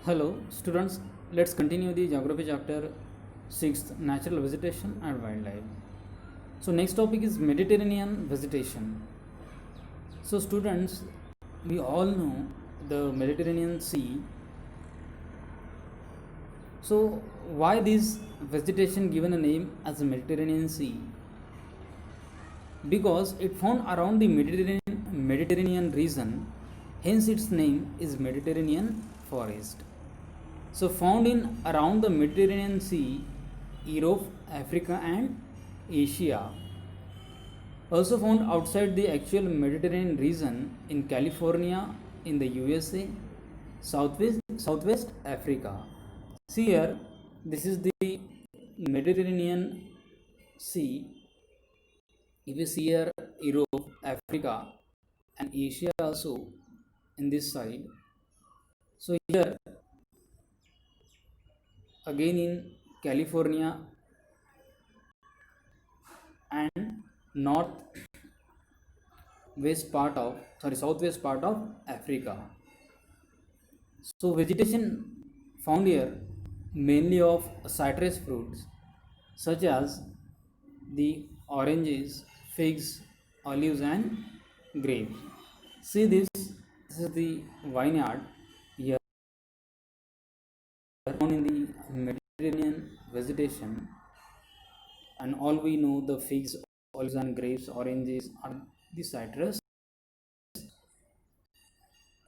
Hello, students. Let's continue the geography chapter 6th natural vegetation and wildlife. So, next topic is Mediterranean vegetation. So, students, we all know the Mediterranean Sea. So, why this vegetation given a name as the Mediterranean Sea? Because it found around the Mediterranean region, hence its name is Mediterranean forest. So found in around the Mediterranean Sea, Europe, Africa and Asia. Also found outside the actual Mediterranean region in California in the USA, Southwest Africa. See here, this is the Mediterranean Sea. If you see here Europe, Africa and Asia also in this side. So here again in California and southwest part of Africa. So vegetation found here mainly of citrus fruits such as the oranges, figs, olives and grapes. See this is the vineyard here found in the Mediterranean vegetation, and all we know the figs, olives and grapes, oranges are the citrus.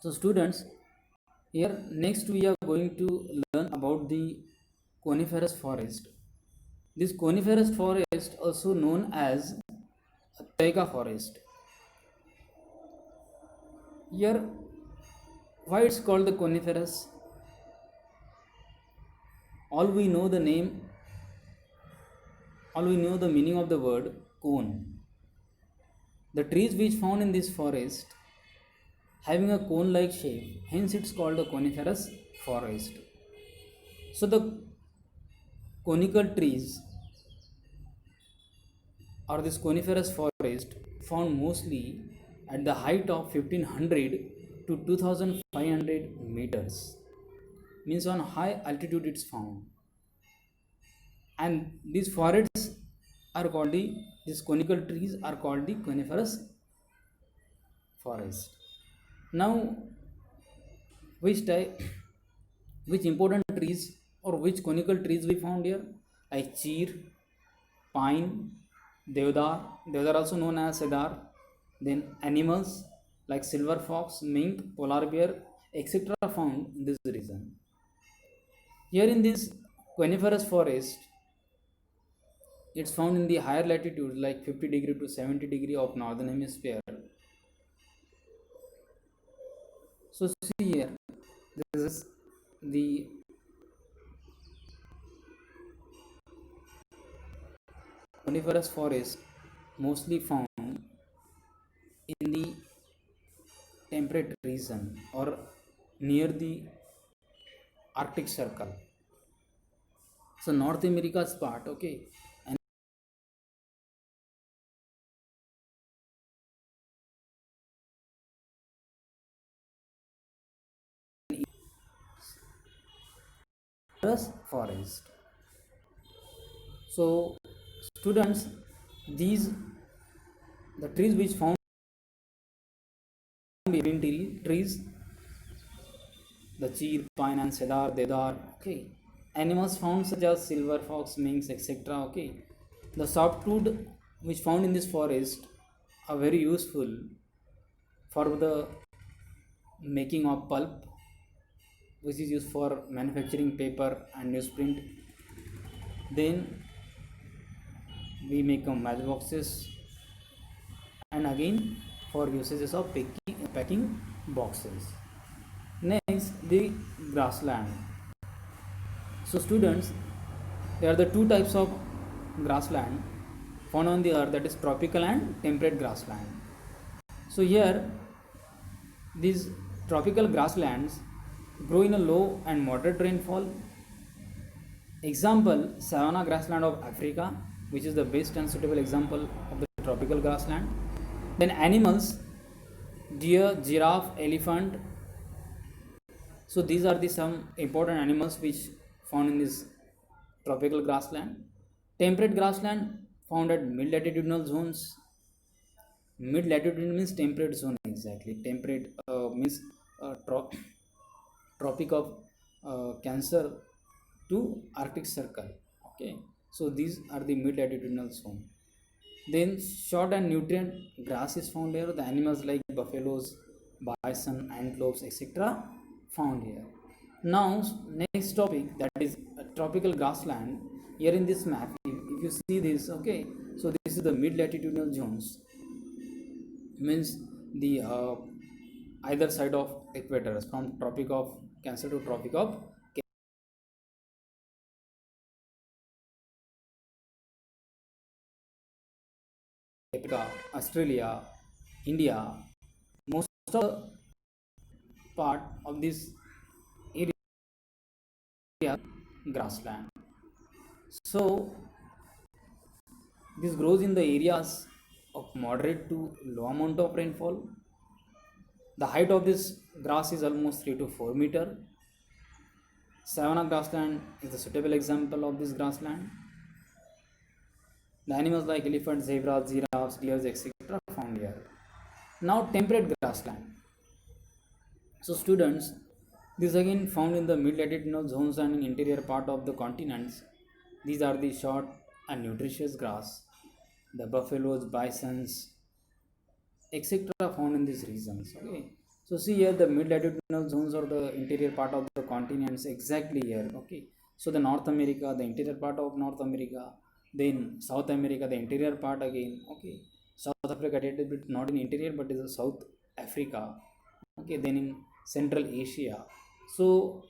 So students, here next we are going to learn about the coniferous forest. This coniferous forest also known as taiga forest. Here why it's called the coniferous? All we know the name, all we know the meaning of the word cone. The trees which found in this forest having a cone like shape, hence it's called the coniferous forest. So the conical trees or this coniferous forest found mostly at the height of 1500 to 2500 meters, means on high altitude it's found, and these forests are called these conical trees are called the coniferous forest. Now which type, which important trees or which conical trees we found here, like cheer, pine, devdar also known as cedar. Then animals like silver fox, mink, polar bear, etc. found in this region. Here in this coniferous forest, it's found in the higher latitudes like 50 degree to 70 degree of northern hemisphere. So see here, this is the coniferous forest mostly found in the temperate region or near the Arctic Circle. So North America's part, okay, and forest. So students, these the trees which found between trees, the cheer, pine and cedar, deodar, okay. Animals found such as silver fox, minks, etc. Okay. The softwood which found in this forest are very useful for the making of pulp, which is used for manufacturing paper and newsprint. Then we make mailboxes, and again for usages of packing boxes. Next, the grassland. So students, there are the two types of grassland found on the earth, that is tropical and temperate grassland. So here these tropical grasslands grow in a low and moderate rainfall. Example, savanna grassland of Africa, which is the best and suitable example of the tropical grassland. Then animals, deer, giraffe, elephant. So these are the some important animals which found in this tropical grassland. Temperate grassland found at mid latitudinal zones. Mid latitude means temperate zone, exactly. Temperate means tropic of Cancer to Arctic Circle. Okay, so these are the mid latitudinal zone. Then short and nutrient grass is found here. The animals like buffaloes, bison, antelopes, etc. found here. Now next topic, that is tropical grassland. Here in this map, if you see this, okay, so this is the mid latitudinal zones, means the either side of equator, from tropic of Cancer to tropic of Africa, Australia, India. Most of the part of this area grassland. So this grows in the areas of moderate to low amount of rainfall. The height of this grass is almost 3 to 4 meter. Savanna grassland is a suitable example of this grassland. The animals like elephants, zebras, giraffes, deers, etc. found here. Now temperate grassland. So students, this again found in the mid-latitudinal zones and in interior part of the continents. These are the short and nutritious grass. The buffaloes, bisons, etc. found in these regions. Okay. So see here the mid-latitudinal zones or the interior part of the continents exactly here. Okay. So the North America, the interior part of North America, then South America, the interior part again. Okay. South Africa, a little bit not in interior but is a South Africa. Okay. Then in Central Asia. So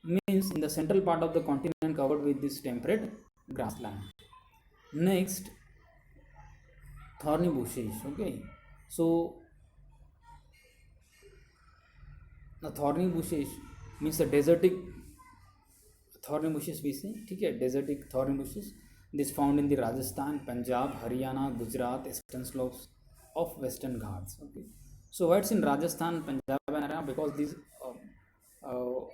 means in the central part of the continent covered with this temperate grassland. Next, thorny bushes. Okay. So the thorny bushes means the desertic thorny bushes we say, ठीक है, desertic thorny bushes. This found in the Rajasthan, Punjab, Haryana, Gujarat, eastern slopes of Western Ghats. Okay, so what's in Rajasthan, Punjab, and Haryana? Because these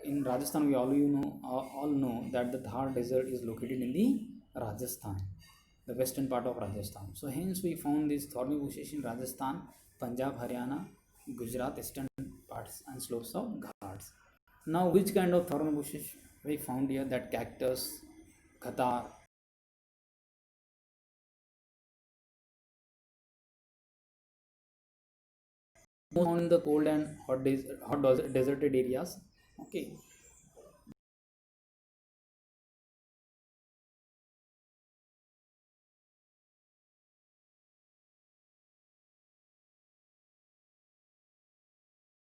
in Rajasthan we all know that the Thar desert is located in the Rajasthan, the western part of Rajasthan. So hence we found these thorny bushes in Rajasthan, Punjab, Haryana, Gujarat, eastern parts and slopes of Ghats. Now, which kind of thorn bushes we found here? That cactus, khatar, found in the cold and deserted areas. Okay,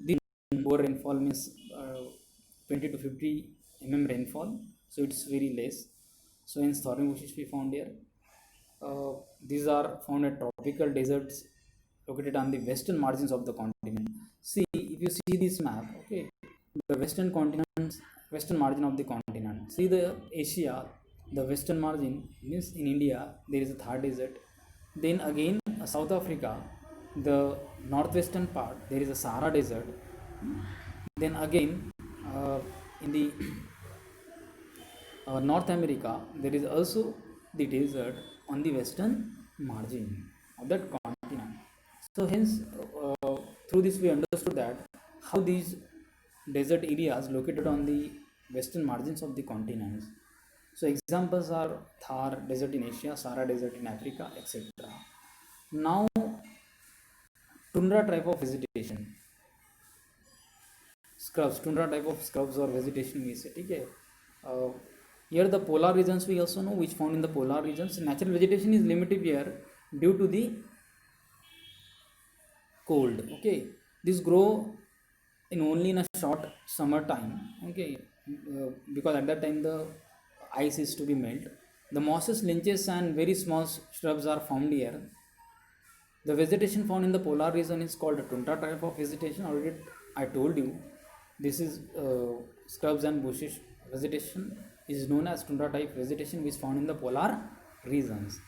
the lower rainfall means 20 to 50 rainfall, so it's very less. So in thorny bushes we found here. These are found at tropical deserts located on the western margins of the continent. See, if you see this map, okay, the western margin of the continent. See the Asia, the western margin means in India there is a Thar desert. Then again South Africa, the northwestern part there is a Sahara desert. Then again in the North America, there is also the desert on the western margin of that continent. So, hence, through this we understood that how these desert areas located on the western margins of the continents. So, examples are Thar desert in Asia, Sahara desert in Africa, etc. Now, tundra type of vegetation, scrubs, tundra type of scrubs or vegetation we say. Okay. Here the polar regions we also know, which found in the polar regions. Natural vegetation is limited here due to the cold. Okay, this grow in only in a short summer time. Okay, because at that time the ice is to be melt. The mosses, lynches, and very small shrubs are found here. The vegetation found in the polar region is called a tundra type of vegetation. Already I told you, this is scrubs and bushes vegetation is known as tundra type vegetation, which is found in the polar regions.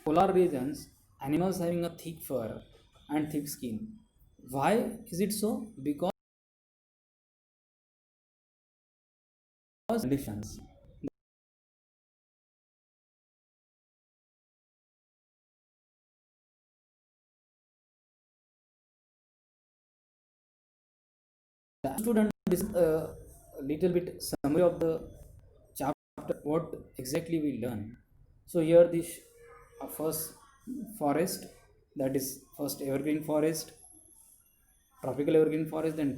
polar regions, animals having a thick fur and thick skin. Why is it so? Because conditions. The student is a little bit summary of the chapter, what exactly we learn. So here this first forest, that is first evergreen forest, tropical evergreen forest, then